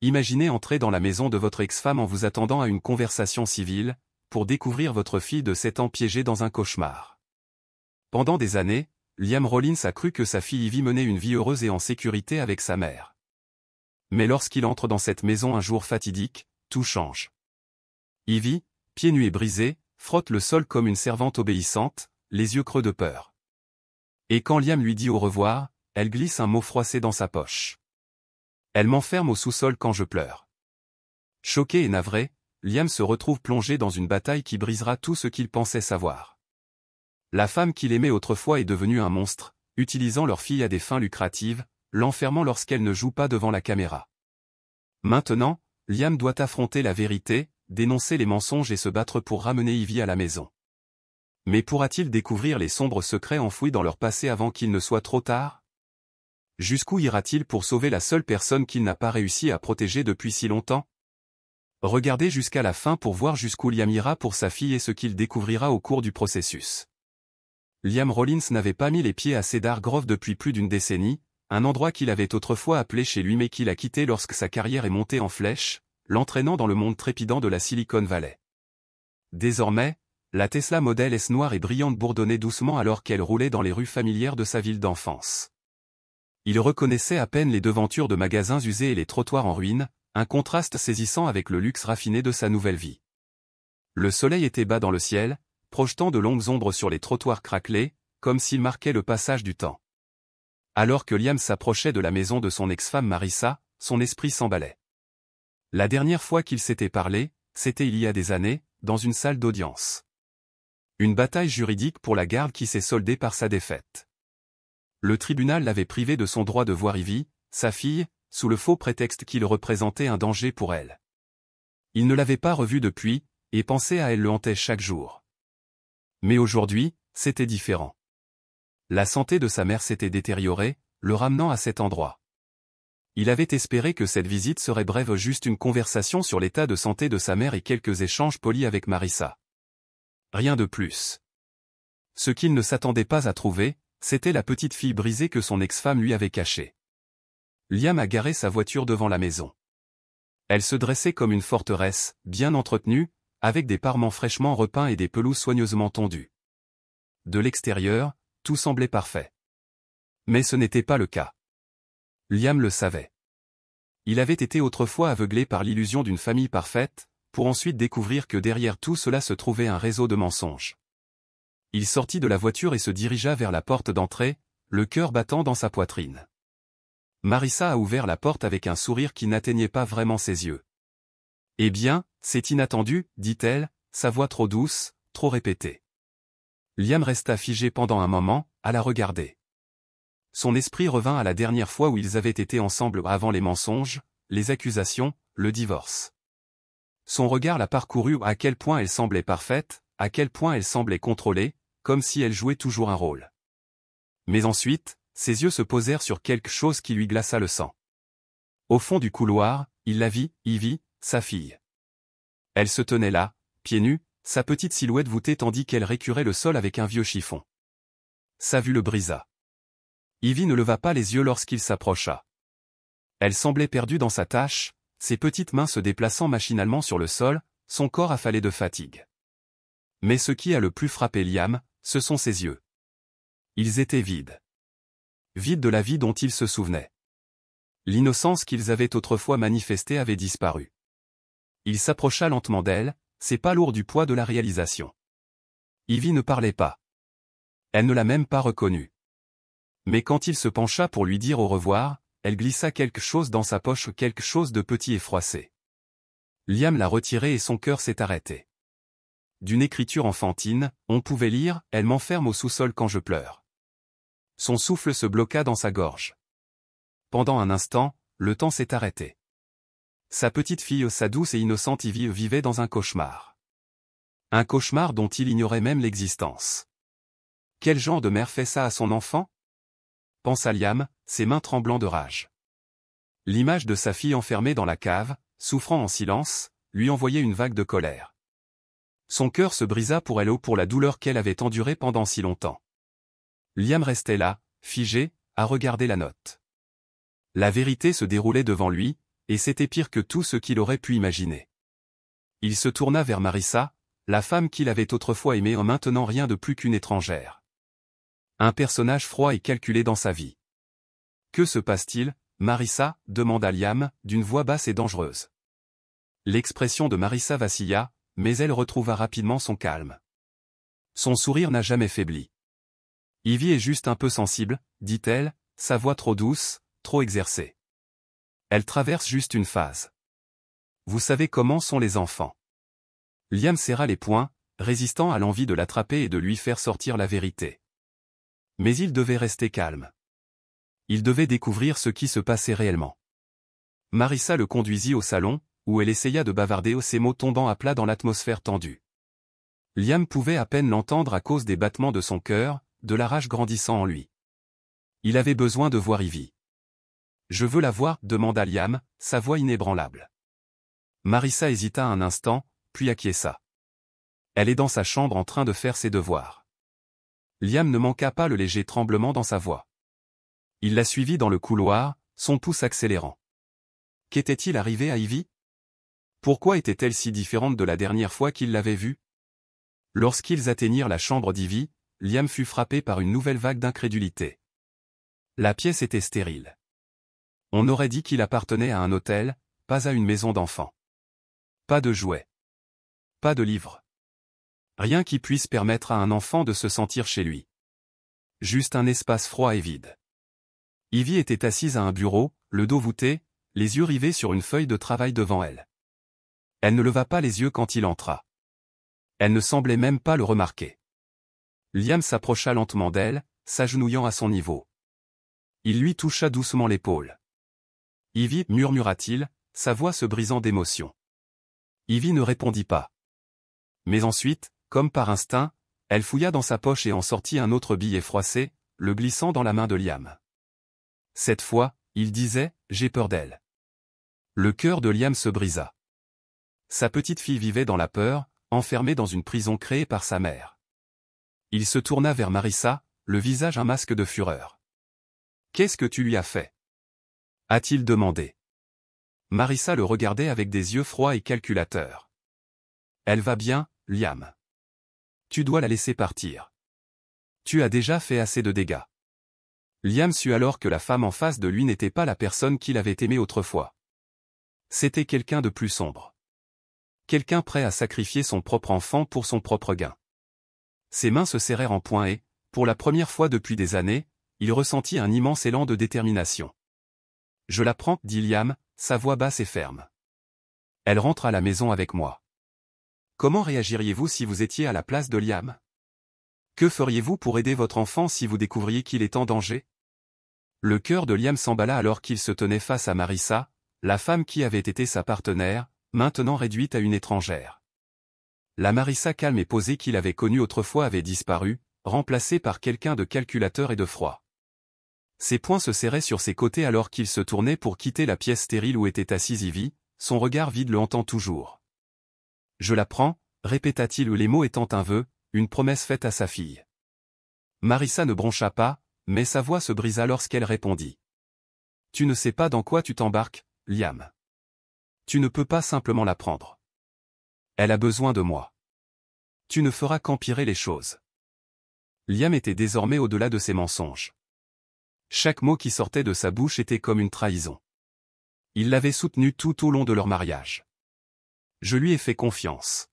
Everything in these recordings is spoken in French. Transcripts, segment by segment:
Imaginez entrer dans la maison de votre ex-femme en vous attendant à une conversation civile, pour découvrir votre fille de 7 ans piégée dans un cauchemar. Pendant des années, Liam Rollins a cru que sa fille Ivy menait une vie heureuse et en sécurité avec sa mère. Mais lorsqu'il entre dans cette maison un jour fatidique, tout change. Ivy, pieds nus et brisés, frotte le sol comme une servante obéissante, les yeux creux de peur. Et quand Liam lui dit au revoir, elle glisse un mot froissé dans sa poche. Elle m'enferme au sous-sol quand je pleure. Choqué et navré, Liam se retrouve plongé dans une bataille qui brisera tout ce qu'il pensait savoir. La femme qu'il aimait autrefois est devenue un monstre, utilisant leur fille à des fins lucratives, l'enfermant lorsqu'elle ne joue pas devant la caméra. Maintenant, Liam doit affronter la vérité, dénoncer les mensonges et se battre pour ramener Ivy à la maison. Mais pourra-t-il découvrir les sombres secrets enfouis dans leur passé avant qu'il ne soit trop tard? Jusqu'où ira-t-il pour sauver la seule personne qu'il n'a pas réussi à protéger depuis si longtemps? Regardez jusqu'à la fin pour voir jusqu'où Liam ira pour sa fille et ce qu'il découvrira au cours du processus. Liam Rollins n'avait pas mis les pieds à Cedar Grove depuis plus d'une décennie, un endroit qu'il avait autrefois appelé chez lui mais qu'il a quitté lorsque sa carrière est montée en flèche, l'entraînant dans le monde trépidant de la Silicon Valley. Désormais, la Tesla Model S noire et brillante bourdonnait doucement alors qu'elle roulait dans les rues familières de sa ville d'enfance. Il reconnaissait à peine les devantures de magasins usés et les trottoirs en ruine, un contraste saisissant avec le luxe raffiné de sa nouvelle vie. Le soleil était bas dans le ciel, projetant de longues ombres sur les trottoirs craquelés, comme s'il marquait le passage du temps. Alors que Liam s'approchait de la maison de son ex-femme Marissa, son esprit s'emballait. La dernière fois qu'ils s'étaient parlé, c'était il y a des années, dans une salle d'audience. Une bataille juridique pour la garde qui s'est soldée par sa défaite. Le tribunal l'avait privé de son droit de voir Ivy, sa fille, sous le faux prétexte qu'il représentait un danger pour elle. Il ne l'avait pas revue depuis, et pensait à elle le hantait chaque jour. Mais aujourd'hui, c'était différent. La santé de sa mère s'était détériorée, le ramenant à cet endroit. Il avait espéré que cette visite serait brève, juste une conversation sur l'état de santé de sa mère et quelques échanges polis avec Marissa. Rien de plus. Ce qu'il ne s'attendait pas à trouver, c'était la petite fille brisée que son ex-femme lui avait cachée. Liam a garé sa voiture devant la maison. Elle se dressait comme une forteresse, bien entretenue, avec des parements fraîchement repeints et des pelouses soigneusement tondues. De l'extérieur, tout semblait parfait. Mais ce n'était pas le cas. Liam le savait. Il avait été autrefois aveuglé par l'illusion d'une famille parfaite, pour ensuite découvrir que derrière tout cela se trouvait un réseau de mensonges. Il sortit de la voiture et se dirigea vers la porte d'entrée, le cœur battant dans sa poitrine. Marissa a ouvert la porte avec un sourire qui n'atteignait pas vraiment ses yeux. « Eh bien, c'est inattendu, dit-elle, sa voix trop douce, trop répétée. » Liam resta figé pendant un moment, à la regarder. Son esprit revint à la dernière fois où ils avaient été ensemble avant les mensonges, les accusations, le divorce. Son regard la parcourut, à quel point elle semblait parfaite, à quel point elle semblait contrôlée, comme si elle jouait toujours un rôle. Mais ensuite, ses yeux se posèrent sur quelque chose qui lui glaça le sang. Au fond du couloir, il la vit, Ivy, sa fille. Elle se tenait là, pieds nus, sa petite silhouette voûtée tandis qu'elle récurait le sol avec un vieux chiffon. Sa vue le brisa. Ivy ne leva pas les yeux lorsqu'il s'approcha. Elle semblait perdue dans sa tâche, ses petites mains se déplaçant machinalement sur le sol, son corps affalé de fatigue. Mais ce qui a le plus frappé Liam, ce sont ses yeux. Ils étaient vides. Vides de la vie dont il se souvenait. L'innocence qu'ils avaient autrefois manifestée avait disparu. Il s'approcha lentement d'elle, ses pas lourds du poids de la réalisation. Ivy ne parlait pas. Elle ne l'a même pas reconnue. Mais quand il se pencha pour lui dire au revoir, elle glissa quelque chose dans sa poche, quelque chose de petit et froissé. Liam l'a retiré et son cœur s'est arrêté. D'une écriture enfantine, on pouvait lire « Elle m'enferme au sous-sol quand je pleure ». Son souffle se bloqua dans sa gorge. Pendant un instant, le temps s'est arrêté. Sa petite fille, sa douce et innocente Ivy vivait dans un cauchemar. Un cauchemar dont il ignorait même l'existence. Quel genre de mère fait ça à son enfant? Pensa Liam, ses mains tremblant de rage. L'image de sa fille enfermée dans la cave, souffrant en silence, lui envoyait une vague de colère. Son cœur se brisa pour elle pour la douleur qu'elle avait endurée pendant si longtemps. Liam restait là, figé, à regarder la note. La vérité se déroulait devant lui, et c'était pire que tout ce qu'il aurait pu imaginer. Il se tourna vers Marissa, la femme qu'il avait autrefois aimée en maintenant rien de plus qu'une étrangère. Un personnage froid et calculé dans sa vie. Que se passe-t-il, Marissa demanda Liam, d'une voix basse et dangereuse. L'expression de Marissa vacilla, mais elle retrouva rapidement son calme. Son sourire n'a jamais faibli. Ivy est juste un peu sensible, dit-elle, sa voix trop douce, trop exercée. Elle traverse juste une phase. Vous savez comment sont les enfants. Liam serra les poings, résistant à l'envie de l'attraper et de lui faire sortir la vérité. Mais il devait rester calme. Il devait découvrir ce qui se passait réellement. Marissa le conduisit au salon, où elle essaya de bavarder, ses mots tombant à plat dans l'atmosphère tendue. Liam pouvait à peine l'entendre à cause des battements de son cœur, de la rage grandissant en lui. Il avait besoin de voir Ivy. Je veux la voir, demanda Liam, sa voix inébranlable. Marissa hésita un instant, puis acquiesça. Elle est dans sa chambre en train de faire ses devoirs. Liam ne manqua pas le léger tremblement dans sa voix. Il la suivit dans le couloir, son pouce accélérant. Qu'était-il arrivé à Ivy? Pourquoi était-elle si différente de la dernière fois qu'il l'avait vue? Lorsqu'ils atteignirent la chambre d'Ivy, Liam fut frappé par une nouvelle vague d'incrédulité. La pièce était stérile. On aurait dit qu'il appartenait à un hôtel, pas à une maison d'enfants. Pas de jouets. Pas de livres. Rien qui puisse permettre à un enfant de se sentir chez lui. Juste un espace froid et vide. Ivy était assise à un bureau, le dos voûté, les yeux rivés sur une feuille de travail devant elle. Elle ne leva pas les yeux quand il entra. Elle ne semblait même pas le remarquer. Liam s'approcha lentement d'elle, s'agenouillant à son niveau. Il lui toucha doucement l'épaule. Ivy, murmura-t-il, sa voix se brisant d'émotion. Ivy ne répondit pas. Mais ensuite, comme par instinct, elle fouilla dans sa poche et en sortit un autre billet froissé, le glissant dans la main de Liam. Cette fois, il disait, j'ai peur d'elle. Le cœur de Liam se brisa. Sa petite fille vivait dans la peur, enfermée dans une prison créée par sa mère. Il se tourna vers Marissa, le visage un masque de fureur. Qu'est-ce que tu lui as fait? A-t-il demandé. Marissa le regardait avec des yeux froids et calculateurs. Elle va bien, Liam. Tu dois la laisser partir. Tu as déjà fait assez de dégâts. Liam sut alors que la femme en face de lui n'était pas la personne qu'il avait aimée autrefois. C'était quelqu'un de plus sombre. Quelqu'un prêt à sacrifier son propre enfant pour son propre gain. Ses mains se serrèrent en poing et, pour la première fois depuis des années, il ressentit un immense élan de détermination. Je la prends, dit Liam, sa voix basse et ferme. Elle rentre à la maison avec moi. Comment réagiriez-vous si vous étiez à la place de Liam? Que feriez-vous pour aider votre enfant si vous découvriez qu'il est en danger? Le cœur de Liam s'emballa alors qu'il se tenait face à Marissa, la femme qui avait été sa partenaire, maintenant réduite à une étrangère. La Marissa calme et posée qu'il avait connue autrefois avait disparu, remplacée par quelqu'un de calculateur et de froid. Ses poings se serraient sur ses côtés alors qu'il se tournait pour quitter la pièce stérile où était assise Ivy, son regard vide le hantant toujours. Je la prends, répéta-t-il les mots étant un vœu, une promesse faite à sa fille. Marissa ne broncha pas, mais sa voix se brisa lorsqu'elle répondit. Tu ne sais pas dans quoi tu t'embarques, Liam. Tu ne peux pas simplement la prendre. Elle a besoin de moi. Tu ne feras qu'empirer les choses. Liam était désormais au-delà de ses mensonges. Chaque mot qui sortait de sa bouche était comme une trahison. Il l'avait soutenue tout au long de leur mariage. Je lui ai fait confiance.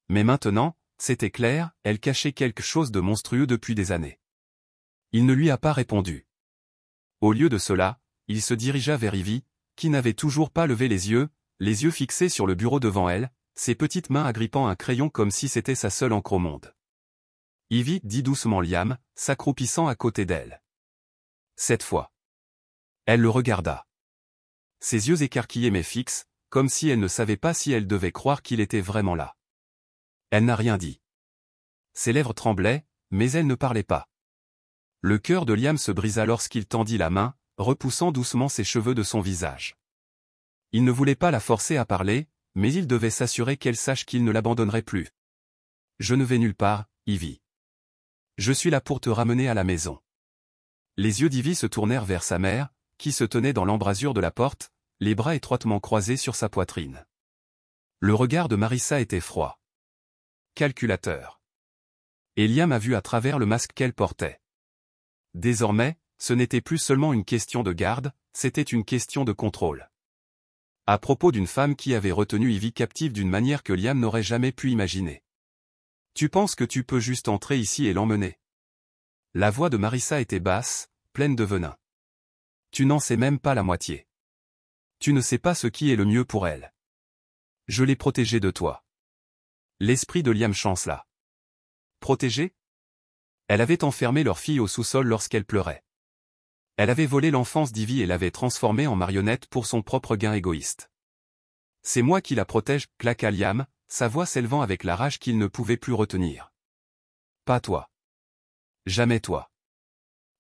Mais maintenant, c'était clair, elle cachait quelque chose de monstrueux depuis des années. Il ne lui a pas répondu. Au lieu de cela, il se dirigea vers Ivy, qui n'avait toujours pas levé les yeux fixés sur le bureau devant elle, ses petites mains agrippant un crayon comme si c'était sa seule encre au monde. Ivy, dit doucement Liam, s'accroupissant à côté d'elle. Cette fois. Elle le regarda. Ses yeux écarquillés mais fixes, comme si elle ne savait pas si elle devait croire qu'il était vraiment là. Elle n'a rien dit. Ses lèvres tremblaient, mais elle ne parlait pas. Le cœur de Liam se brisa lorsqu'il tendit la main, repoussant doucement ses cheveux de son visage. Il ne voulait pas la forcer à parler, mais il devait s'assurer qu'elle sache qu'il ne l'abandonnerait plus. Je ne vais nulle part, Ivy. Je suis là pour te ramener à la maison. Les yeux d'Ivy se tournèrent vers sa mère, qui se tenait dans l'embrasure de la porte, les bras étroitement croisés sur sa poitrine. Le regard de Marissa était froid. Calculateur. Et Liam a vu à travers le masque qu'elle portait. Désormais, ce n'était plus seulement une question de garde, c'était une question de contrôle. À propos d'une femme qui avait retenu Ivy captive d'une manière que Liam n'aurait jamais pu imaginer. Tu penses que tu peux juste entrer ici et l'emmener? La voix de Marissa était basse, pleine de venin. Tu n'en sais même pas la moitié. Tu ne sais pas ce qui est le mieux pour elle. Je l'ai protégée de toi. L'esprit de Liam chancela. Protégée? Elle avait enfermé leur fille au sous-sol lorsqu'elle pleurait. Elle avait volé l'enfance d'Ivy et l'avait transformée en marionnette pour son propre gain égoïste. C'est moi qui la protège, claqua Liam, sa voix s'élevant avec la rage qu'il ne pouvait plus retenir. Pas toi. Jamais toi.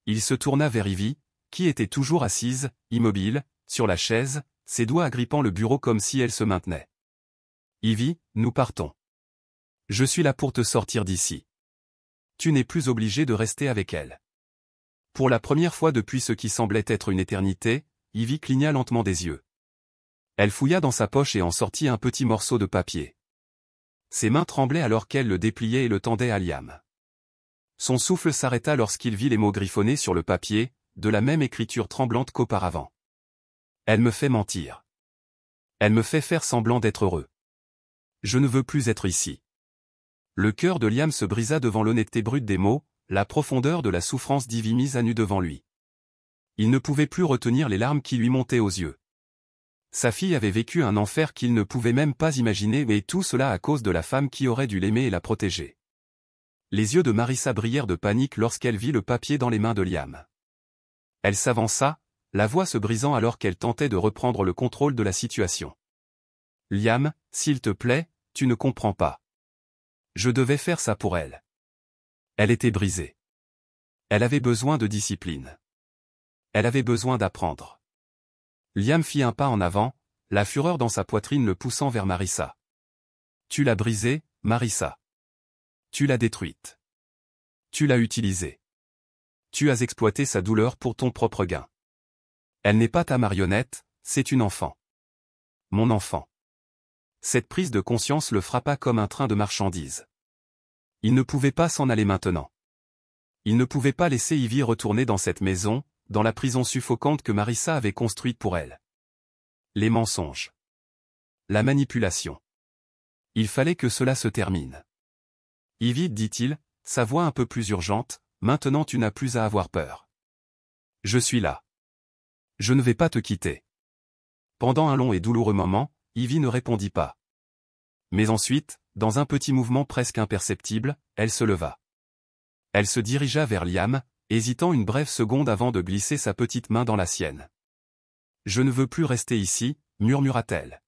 Il se tourna vers Ivy, qui était toujours assise, immobile, sur la chaise, ses doigts agrippant le bureau comme si elle se maintenait. Ivy, nous partons. Je suis là pour te sortir d'ici. Tu n'es plus obligé de rester avec elle. Pour la première fois depuis ce qui semblait être une éternité, Ivy cligna lentement des yeux. Elle fouilla dans sa poche et en sortit un petit morceau de papier. Ses mains tremblaient alors qu'elle le dépliait et le tendait à Liam. Son souffle s'arrêta lorsqu'il vit les mots griffonnés sur le papier, de la même écriture tremblante qu'auparavant. Elle me fait mentir. Elle me fait faire semblant d'être heureux. Je ne veux plus être ici. Le cœur de Liam se brisa devant l'honnêteté brute des mots, la profondeur de la souffrance d'Ivy mise à nu devant lui. Il ne pouvait plus retenir les larmes qui lui montaient aux yeux. Sa fille avait vécu un enfer qu'il ne pouvait même pas imaginer, mais tout cela à cause de la femme qui aurait dû l'aimer et la protéger. Les yeux de Marissa brillèrent de panique lorsqu'elle vit le papier dans les mains de Liam. Elle s'avança, la voix se brisant alors qu'elle tentait de reprendre le contrôle de la situation. « Liam, s'il te plaît, tu ne comprends pas. Je devais faire ça pour elle. Elle était brisée. Elle avait besoin de discipline. Elle avait besoin d'apprendre. » Liam fit un pas en avant, la fureur dans sa poitrine le poussant vers Marissa. « Tu l'as brisée, Marissa. Tu l'as détruite. Tu l'as utilisée. Tu as exploité sa douleur pour ton propre gain. Elle n'est pas ta marionnette, c'est une enfant. Mon enfant. » Cette prise de conscience le frappa comme un train de marchandises. Il ne pouvait pas s'en aller maintenant. Il ne pouvait pas laisser Ivy retourner dans cette maison, dans la prison suffocante que Marissa avait construite pour elle. Les mensonges. La manipulation. Il fallait que cela se termine. Ivy, dit-il, sa voix un peu plus urgente, maintenant tu n'as plus à avoir peur. Je suis là. Je ne vais pas te quitter. Pendant un long et douloureux moment, Ivy ne répondit pas. Mais ensuite, dans un petit mouvement presque imperceptible, elle se leva. Elle se dirigea vers Liam, hésitant une brève seconde avant de glisser sa petite main dans la sienne. « Je ne veux plus rester ici, murmura-t-elle.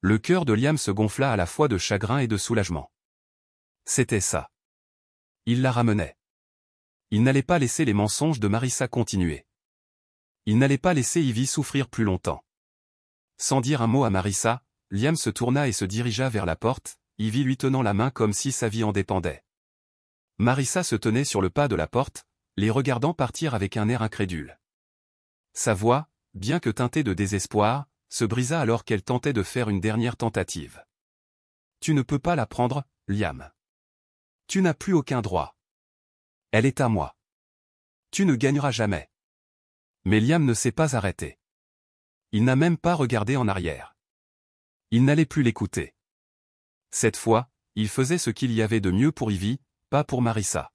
Le cœur de Liam se gonfla à la fois de chagrin et de soulagement. C'était ça. Il la ramenait. Il n'allait pas laisser les mensonges de Marissa continuer. Il n'allait pas laisser Ivy souffrir plus longtemps. Sans dire un mot à Marissa, Liam se tourna et se dirigea vers la porte, Ivy lui tenant la main comme si sa vie en dépendait. Marissa se tenait sur le pas de la porte, les regardant partir avec un air incrédule. Sa voix, bien que teintée de désespoir, se brisa alors qu'elle tentait de faire une dernière tentative. « Tu ne peux pas la prendre, Liam. Tu n'as plus aucun droit. Elle est à moi. Tu ne gagneras jamais. » Mais Liam ne s'est pas arrêté. Il n'a même pas regardé en arrière. Il n'allait plus l'écouter. Cette fois, il faisait ce qu'il y avait de mieux pour Ivy, pas pour Marissa.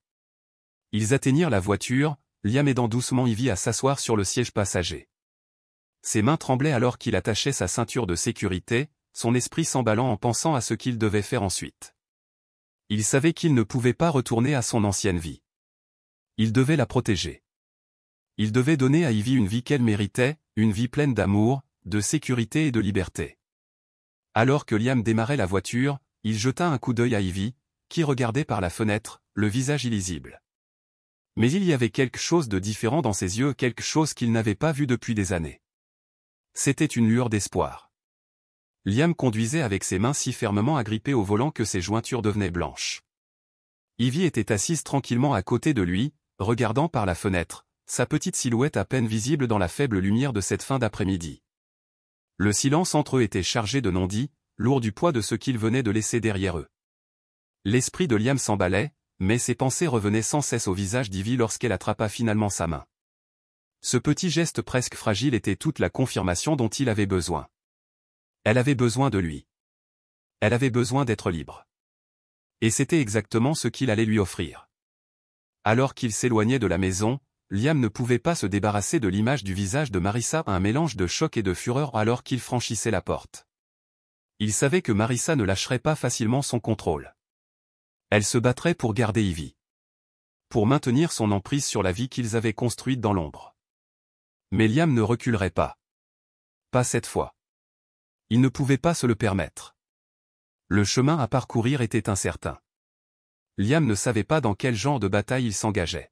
Ils atteignirent la voiture, Liam aidant doucement Ivy à s'asseoir sur le siège passager. Ses mains tremblaient alors qu'il attachait sa ceinture de sécurité, son esprit s'emballant en pensant à ce qu'il devait faire ensuite. Il savait qu'il ne pouvait pas retourner à son ancienne vie. Il devait la protéger. Il devait donner à Ivy une vie qu'elle méritait, une vie pleine d'amour, de sécurité et de liberté. Alors que Liam démarrait la voiture, il jeta un coup d'œil à Ivy, qui regardait par la fenêtre, le visage illisible. Mais il y avait quelque chose de différent dans ses yeux, quelque chose qu'il n'avait pas vu depuis des années. C'était une lueur d'espoir. Liam conduisait avec ses mains si fermement agrippées au volant que ses jointures devenaient blanches. Ivy était assise tranquillement à côté de lui, regardant par la fenêtre, sa petite silhouette à peine visible dans la faible lumière de cette fin d'après-midi. Le silence entre eux était chargé de non-dits, lourd du poids de ce qu'ils venaient de laisser derrière eux. L'esprit de Liam s'emballait, mais ses pensées revenaient sans cesse au visage d'Ivy lorsqu'elle attrapa finalement sa main. Ce petit geste presque fragile était toute la confirmation dont il avait besoin. Elle avait besoin de lui. Elle avait besoin d'être libre. Et c'était exactement ce qu'il allait lui offrir. Alors qu'il s'éloignait de la maison, Liam ne pouvait pas se débarrasser de l'image du visage de Marissa, un mélange de choc et de fureur alors qu'il franchissait la porte. Il savait que Marissa ne lâcherait pas facilement son contrôle. Elle se battrait pour garder Ivy. Pour maintenir son emprise sur la vie qu'ils avaient construite dans l'ombre. Mais Liam ne reculerait pas. Pas cette fois. Il ne pouvait pas se le permettre. Le chemin à parcourir était incertain. Liam ne savait pas dans quel genre de bataille il s'engageait.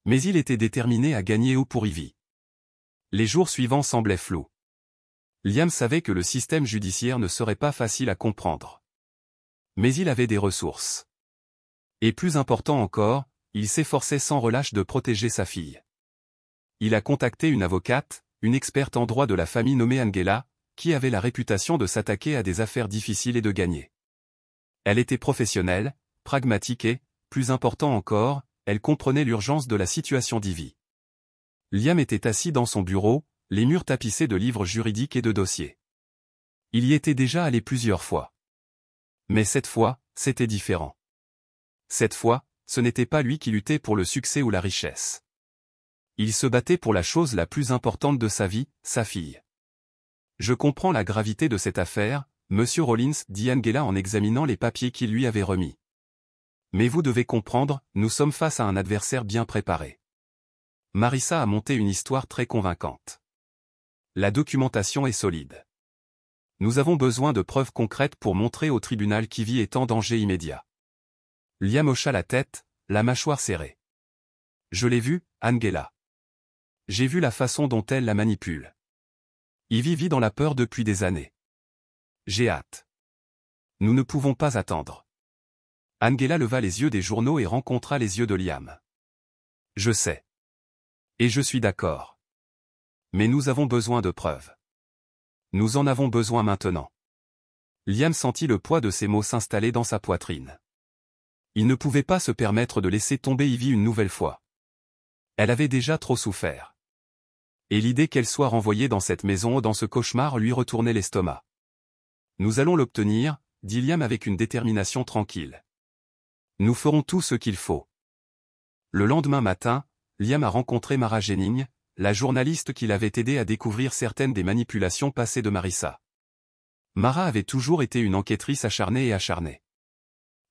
Mais il était déterminé à gagner haut pour Ivy. Les jours suivants semblaient flous. Liam savait que le système judiciaire ne serait pas facile à comprendre. Mais il avait des ressources. Et plus important encore, il s'efforçait sans relâche de protéger sa fille. Il a contacté une avocate, une experte en droit de la famille nommée Angela, qui avait la réputation de s'attaquer à des affaires difficiles et de gagner. Elle était professionnelle, pragmatique et, plus important encore, elle comprenait l'urgence de la situation d'Ivy. Liam était assis dans son bureau, les murs tapissés de livres juridiques et de dossiers. Il y était déjà allé plusieurs fois. Mais cette fois, c'était différent. Cette fois, ce n'était pas lui qui luttait pour le succès ou la richesse. Il se battait pour la chose la plus importante de sa vie, sa fille. Je comprends la gravité de cette affaire, Monsieur Rollins, dit Angela en examinant les papiers qu'il lui avait remis. Mais vous devez comprendre, nous sommes face à un adversaire bien préparé. Marissa a monté une histoire très convaincante. La documentation est solide. Nous avons besoin de preuves concrètes pour montrer au tribunal qu'Ivy est en danger immédiat. Liam hocha la tête, la mâchoire serrée. Je l'ai vue, Angela. J'ai vu la façon dont elle la manipule. Ivy vit dans la peur depuis des années. J'ai hâte. Nous ne pouvons pas attendre. Angela leva les yeux des journaux et rencontra les yeux de Liam. Je sais. Et je suis d'accord. Mais nous avons besoin de preuves. Nous en avons besoin maintenant. Liam sentit le poids de ces mots s'installer dans sa poitrine. Il ne pouvait pas se permettre de laisser tomber Ivy une nouvelle fois. Elle avait déjà trop souffert. Et l'idée qu'elle soit renvoyée dans cette maison ou dans ce cauchemar lui retournait l'estomac. Nous allons l'obtenir, dit Liam avec une détermination tranquille. Nous ferons tout ce qu'il faut. Le lendemain matin, Liam a rencontré Mara Jennings, la journaliste qui l'avait aidé à découvrir certaines des manipulations passées de Marissa. Mara avait toujours été une enquêtrice acharnée et acharnée.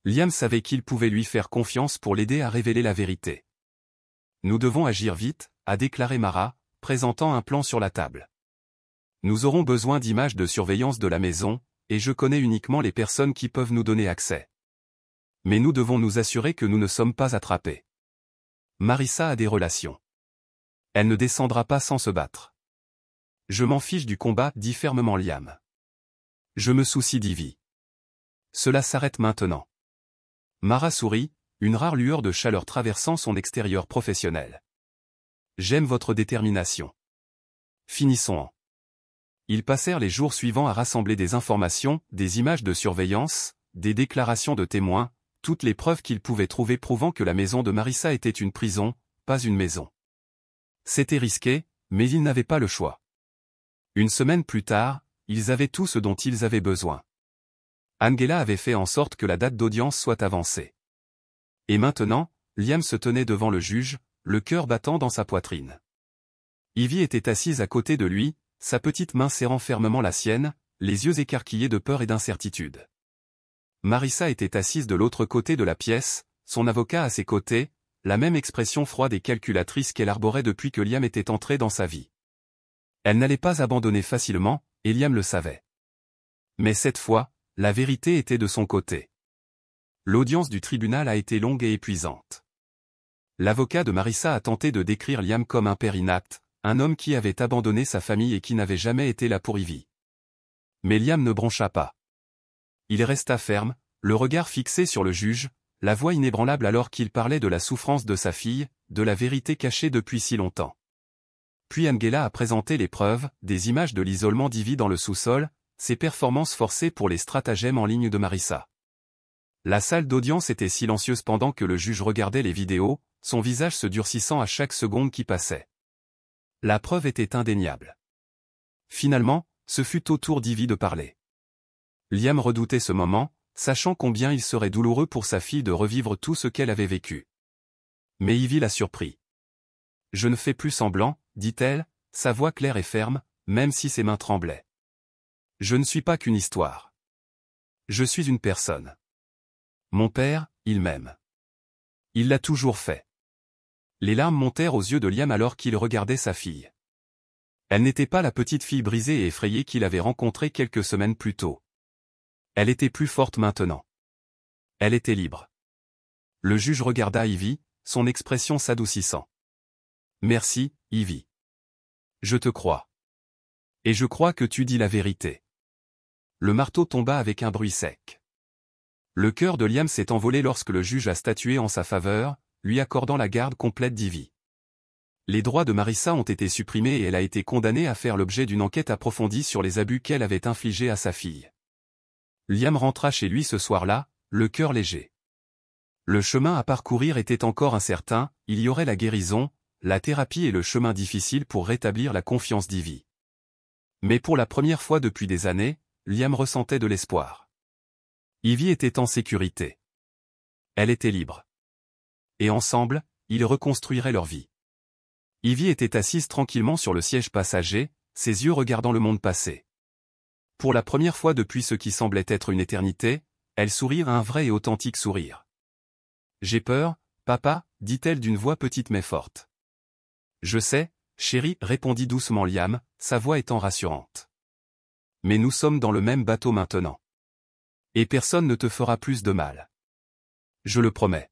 Liam savait qu'il pouvait lui faire confiance pour l'aider à révéler la vérité. Nous devons agir vite, a déclaré Mara, présentant un plan sur la table. Nous aurons besoin d'images de surveillance de la maison, et je connais uniquement les personnes qui peuvent nous donner accès. Mais nous devons nous assurer que nous ne sommes pas attrapés. Marissa a des relations. Elle ne descendra pas sans se battre. Je m'en fiche du combat, dit fermement Liam. Je me soucie d'Ivy. Cela s'arrête maintenant. Mara sourit, une rare lueur de chaleur traversant son extérieur professionnel. J'aime votre détermination. Finissons-en. Ils passèrent les jours suivants à rassembler des informations, des images de surveillance, des déclarations de témoins, toutes les preuves qu'ils pouvaient trouver prouvant que la maison de Marissa était une prison, pas une maison. C'était risqué, mais ils n'avaient pas le choix. Une semaine plus tard, ils avaient tout ce dont ils avaient besoin. Angela avait fait en sorte que la date d'audience soit avancée. Et maintenant, Liam se tenait devant le juge, le cœur battant dans sa poitrine. Ivy était assise à côté de lui, sa petite main serrant fermement la sienne, les yeux écarquillés de peur et d'incertitude. Marissa était assise de l'autre côté de la pièce, son avocat à ses côtés, la même expression froide et calculatrice qu'elle arborait depuis que Liam était entré dans sa vie. Elle n'allait pas abandonner facilement, et Liam le savait. Mais cette fois, la vérité était de son côté. L'audience du tribunal a été longue et épuisante. L'avocat de Marissa a tenté de décrire Liam comme un père inapte, un homme qui avait abandonné sa famille et qui n'avait jamais été là pour Ivy. Mais Liam ne broncha pas. Il resta ferme, le regard fixé sur le juge, la voix inébranlable alors qu'il parlait de la souffrance de sa fille, de la vérité cachée depuis si longtemps. puis Angela a présenté les preuves, des images de l'isolement d'Ivy dans le sous-sol, ses performances forcées pour les stratagèmes en ligne de Marissa. La salle d'audience était silencieuse pendant que le juge regardait les vidéos, son visage se durcissant à chaque seconde qui passait. La preuve était indéniable. Finalement, ce fut au tour d'Ivy de parler. Liam redoutait ce moment, sachant combien il serait douloureux pour sa fille de revivre tout ce qu'elle avait vécu. Mais Ivy l'a surpris. « Je ne fais plus semblant, » dit-elle, sa voix claire et ferme, même si ses mains tremblaient. « Je ne suis pas qu'une histoire. Je suis une personne. Mon père, il m'aime. Il l'a toujours fait. » Les larmes montèrent aux yeux de Liam alors qu'il regardait sa fille. Elle n'était pas la petite fille brisée et effrayée qu'il avait rencontrée quelques semaines plus tôt. Elle était plus forte maintenant. Elle était libre. Le juge regarda Ivy, son expression s'adoucissant. « Merci, Ivy. Je te crois. Et je crois que tu dis la vérité. » Le marteau tomba avec un bruit sec. Le cœur de Liam s'est envolé lorsque le juge a statué en sa faveur, lui accordant la garde complète d'Ivy. Les droits de Marissa ont été supprimés et elle a été condamnée à faire l'objet d'une enquête approfondie sur les abus qu'elle avait infligés à sa fille. Liam rentra chez lui ce soir-là, le cœur léger. Le chemin à parcourir était encore incertain, il y aurait la guérison, la thérapie et le chemin difficile pour rétablir la confiance d'Ivy. Mais pour la première fois depuis des années, Liam ressentait de l'espoir. Ivy était en sécurité. Elle était libre. Et ensemble, ils reconstruiraient leur vie. Ivy était assise tranquillement sur le siège passager, ses yeux regardant le monde passer. Pour la première fois depuis ce qui semblait être une éternité, elle sourit un vrai et authentique sourire. « J'ai peur, papa, dit-elle d'une voix petite mais forte. « Je sais, chérie, répondit doucement Liam, sa voix étant rassurante. Mais nous sommes dans le même bateau maintenant. Et personne ne te fera plus de mal. Je le promets.